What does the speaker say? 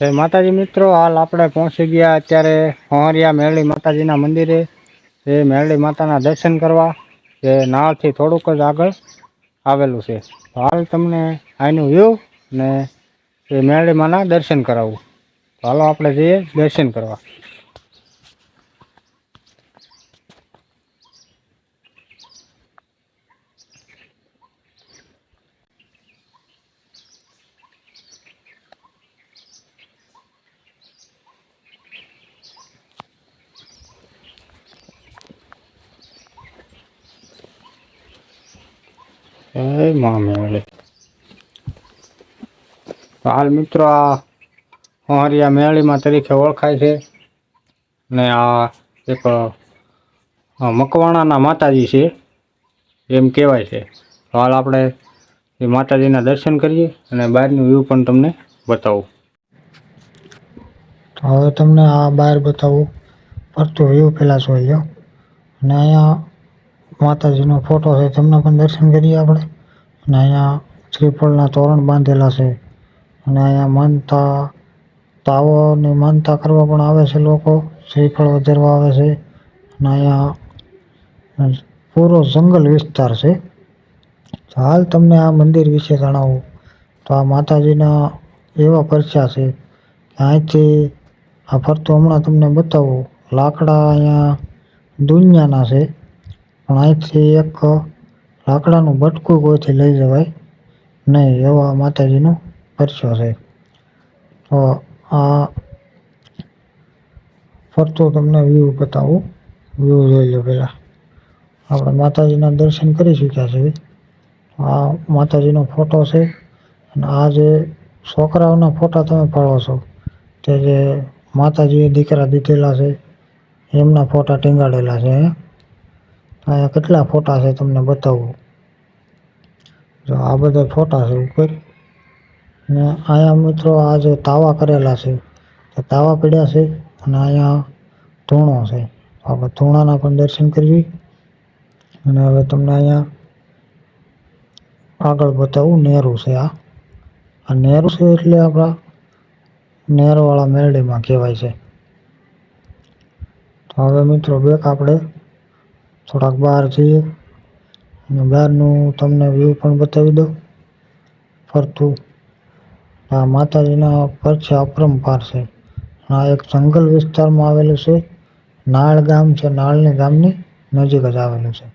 જય માતાજી મિત્રો, હાલ આપણે પહોંચી ગયા અત્યારે હોંરિયા મેરળી માતાજીના મંદિરે. એ મેરળી માતાના દર્શન કરવા જે નાળથી થોડુંક જ આગળ આવેલું છે. હાલ તમને અહીંનું વ્યૂ ને એ મેરળી માના દર્શન કરાવું. હાલો આપણે જઈએ દર્શન કરવા. જય મા મેરળી. હાલ મિત્રો આ હોંરિયા મેરળીમાં તરીકે ઓળખાય છે ને આ એક મકવાણાના માતાજી છે એમ કહેવાય છે. હાલ આપણે એ માતાજીના દર્શન કરીએ અને બહારનું વ્યૂ પણ તમને બતાવું. તો હવે તમને આ બહાર બતાવું ફરતું વ્યૂ પહેલાં જોઈ લો. અને અહીંયા માતાજીનો ફોટો છે, તેમના પણ દર્શન કરીએ આપણે. અને અહીંયા શ્રીફળના તોરણ બાંધેલા છે. અને અહીંયા માનતા તાવોની માનતા કરવા પણ આવે છે લોકો, શ્રીફળ વધારવા આવે છે. અને અહીંયા પૂરો જંગલ વિસ્તાર છે. હાલ તમને આ મંદિર વિશે જણાવું તો આ માતાજીના એવા પરચા છે કે અહીંથી આ ફરતું હમણાં તમને બતાવું. લાકડા અહીંયા દુનિયાના છે, પણ અહીંથી એક લાકડાનું બટકું કોઈથી લઈ જવાય નહીં એવા માતાજીનો પરચો છે. તો આ ફરતું તમને વ્યૂ બતાવું. વ્યૂ જોઈ લો પહેલાં. આપણે માતાજીના દર્શન કરી ચૂક્યા છે. આ માતાજીનો ફોટો છે. અને આ જે છોકરાઓના ફોટા તમે પાડો છો તે જે માતાજીએ દીકરા દીધેલા છે એમના ફોટા ટીંગાડેલા છે. અહીંયા કેટલા ફોટા છે તમને બતાવું. જો આ બધા ફોટા છે ઉપર. ને અહીંયા મિત્રો આ જે તાવા કરેલા છે તે તાવા પડ્યા છે. અને અહીંયા ધૂણો છે. આપણે ધૂણાના પણ દર્શન કરવી. અને હવે તમને અહીંયા આગળ બતાવું. નેરું છે. આ નેરું છે એટલે આપણા નેરવાળા મેરળીમાં કહેવાય છે. તો હવે મિત્રો બેક આપણે થોડાક બહાર જઈએ અને બહારનું તમને વ્યૂ પણ બતાવી દઉં ફરતું. આ માતાજીના પરચા અપરંપાર છે. આ એક જંગલ વિસ્તારમાં આવેલું છે. નાળ ગામ છે. નાળની ગામની નજીક જ આવેલું છે.